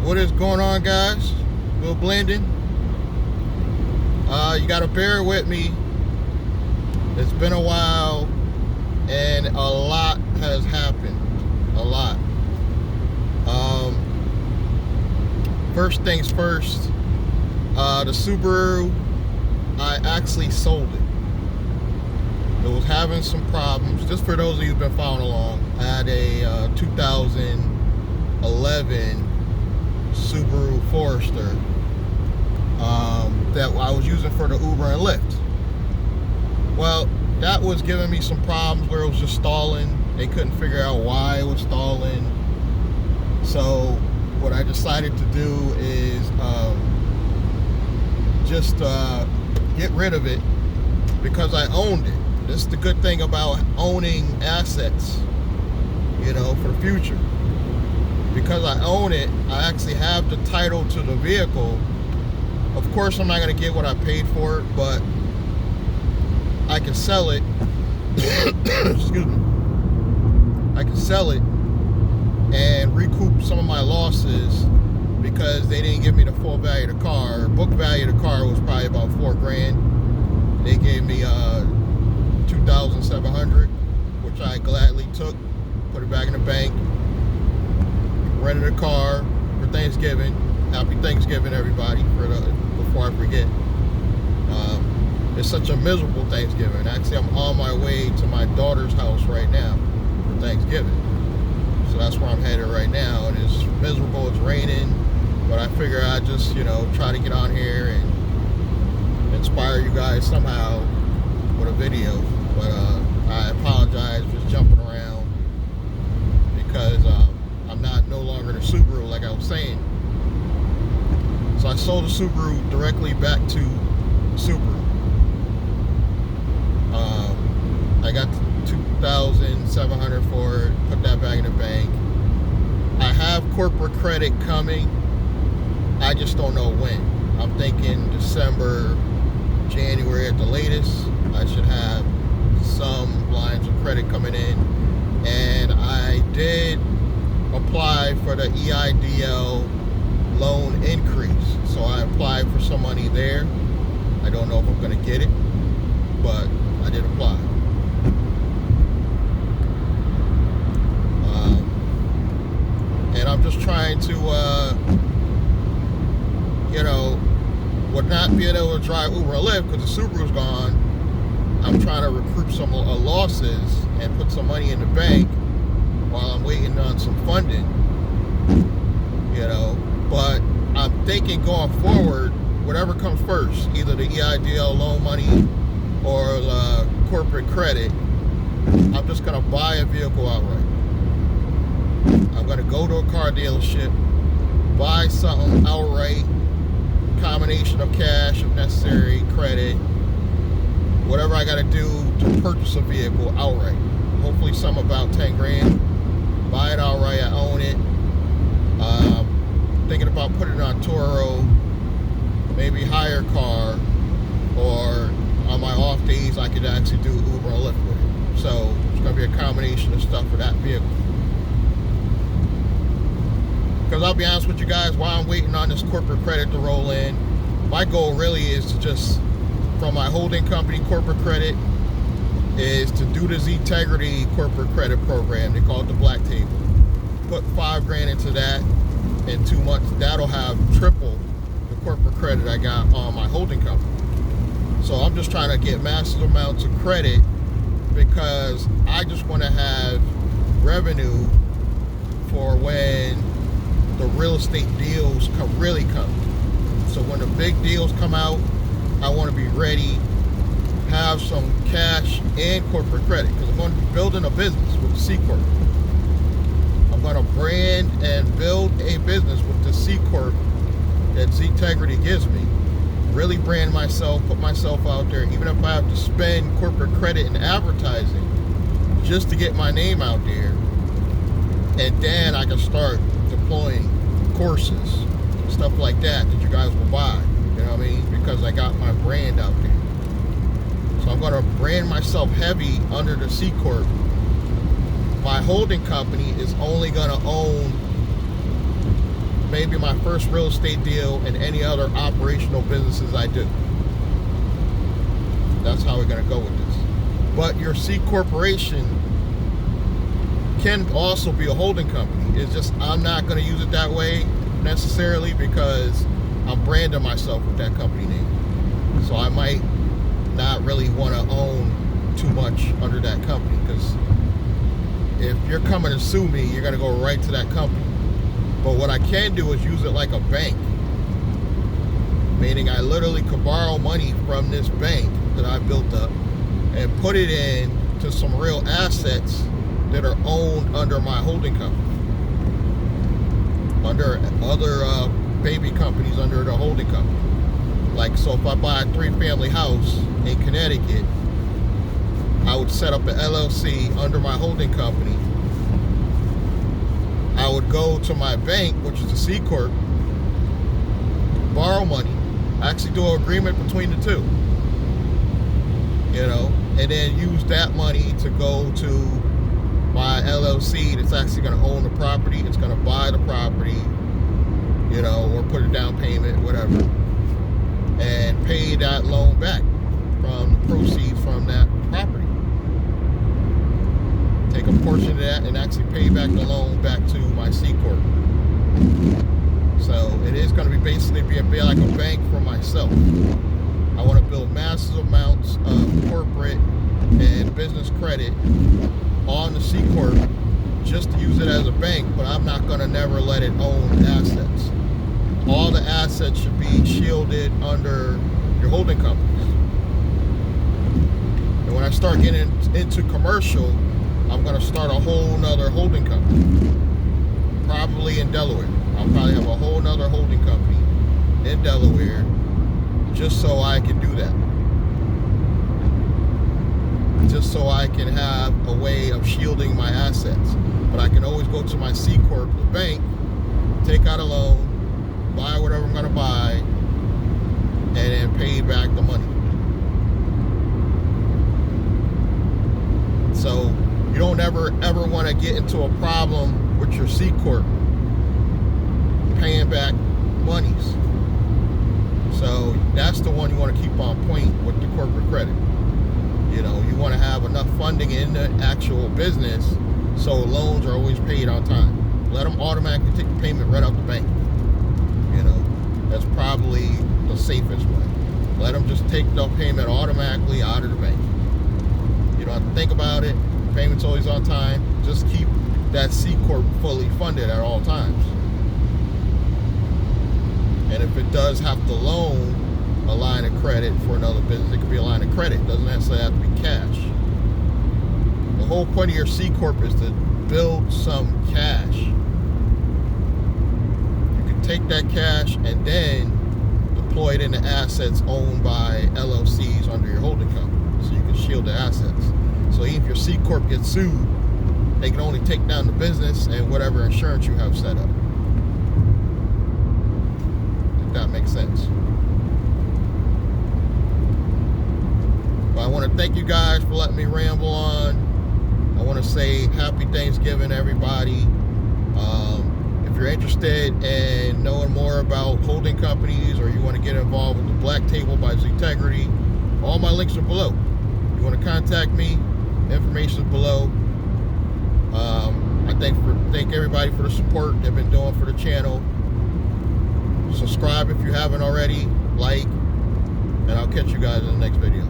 What is going on, guys? Will Blending. You gotta bear with me. It's been a while and a lot has happened. A lot. First things first, the Subaru, I actually sold it. It was having some problems. Just for those of you who've been following along, I had a 2011 Subaru Forester that I was using for the Uber and Lyft. Well, that was giving me some problems where it was just stalling. They couldn't figure out why it was stalling. So what I decided to do is just get rid of it because I owned it. This is the good thing about owning assets, you know, for the future. Because I own it, I actually have the title to the vehicle. Of course, I'm not going to get what I paid for it, but I can sell it. Excuse me. I can sell it and recoup some of my losses because they didn't give me the full value of the car. Book value of the car was probably about $4,000. They gave me $2,700, which I gladly took, put it back in the bank, rented a car for Thanksgiving. Happy Thanksgiving, everybody, before I forget. It's such a miserable Thanksgiving. Actually, I'm on my way to my daughter's house right now for Thanksgiving. So that's where I'm headed right now. And it's miserable, it's raining, but I figure I'd just, try to get on here and inspire you guys somehow with a video. But I apologize for just jumping around because I'm no longer the Subaru like I was saying. So I sold the Subaru directly back to Subaru. I got $2,700 for it, put that back in the bank. I have corporate credit coming. I just don't know when. I'm thinking December, January at the latest. I should have some lines of credit coming in. And I did apply for the EIDL loan increase. So I applied for some money there. I don't know if I'm going to get it, but I did apply. And I'm just trying to, with not being able to drive Uber or Lyft because the Subaru's gone, I'm trying to recoup some losses and put some money in the bank while I'm waiting on some funding, But I'm thinking going forward, whatever comes first, either the EIDL loan money or the corporate credit, I'm just going to buy a vehicle outright. I'm going to go to a car dealership, buy something outright, combination of cash if necessary, credit, whatever I got to do to purchase a vehicle outright. Hopefully some about 10 grand. Buy it outright, I own it. Thinking about putting it on Turo, maybe hire a car, or on my off days I could actually do Uber or Lyft with it. So it's going to be a combination of stuff for that vehicle. Because I'll be honest with you guys, while I'm waiting on this corporate credit to roll in, my goal really is to just, from my holding company corporate credit, is to do the Z-Integrity corporate credit program. They call it the Black Table. Put $5,000 into that in 2 months. That'll have triple the corporate credit I got on my holding company. So I'm just trying to get massive amounts of credit because I just want to have revenue for when the real estate deals really come. So when the big deals come out, I want to be ready, have some cash and corporate credit because I'm going to be building a business with the C Corp. I'm going to brand and build a business with the C Corp that Z-Integrity gives me. Really brand myself, put myself out there, even if I have to spend corporate credit in advertising just to get my name out there. And then I can start deploying courses, stuff like that you guys will buy, because I got my brand out there. So I'm going to brand myself heavy under the C Corp. My holding company is only going to own maybe my first real estate deal and any other operational businesses I do. That's how we're going to go with this. But your C corporation can also be a holding company. It's just I'm not going to use it that way necessarily because I'm branding myself with that company name. So I might not really want to own too much under that company, because if you're coming to sue me, you're going to go right to that company. But what I can do is use it like a bank, meaning I literally could borrow money from this bank that I built up and put it in to some real assets that are owned under my holding company, under other baby companies under the holding company. Like, so if I buy a 3-family house in Connecticut, I would set up an LLC under my holding company. I would go to my bank, which is a C Corp, borrow money, actually do an agreement between the two, and then use that money to go to my LLC that's actually going to own the property. It's going to buy the property, or put a down payment, whatever, and pay that loan back from the proceeds from that property. Take a portion of that and actually pay back the loan back to my C Corp. So it is going to be basically be like a bank for myself. I want to build massive amounts of corporate and business credit on the C Corp just to use it as a bank, but I'm not going to never let it own assets. All the assets should be shielded under your holding companies. And when I start getting into commercial, I'm going to start a whole nother holding company, probably in Delaware. I'll probably have a whole nother holding company in Delaware just so I can do that. Just so I can have a way of shielding my assets. But I can always go to my C Corp, the bank, take out a loan, buy whatever I'm going to buy, and then pay back the money. So you don't ever want to get into a problem with your C Corp paying back monies. So that's the one you want to keep on point with the corporate credit. You want to have enough funding in the actual business so loans are always paid on time. Let them automatically take the payment right out the bank. That's probably the safest way. Let them just take the payment automatically out of the bank. You don't have to think about it. Payment's always on time. Just keep that C Corp fully funded at all times. And if it does have to loan a line of credit for another business, it could be a line of credit. It doesn't necessarily have to be cash. The whole point of your C Corp is to build some cash. You can take that cash and then deploy it into assets owned by LLCs under your holding company, so you can shield the assets. So even if your C Corp gets sued, they can only take down the business and whatever insurance you have set up. If that makes sense. But I want to thank you guys for letting me ramble on. I want to say happy Thanksgiving, everybody. If you're interested in knowing more about holding companies, or you want to get involved with the Black Table by Zetegrity, all my links are below. If you want to contact me, information is below. I thank everybody for the support they've been doing for the channel. Subscribe if you haven't already, like, and I'll catch you guys in the next video.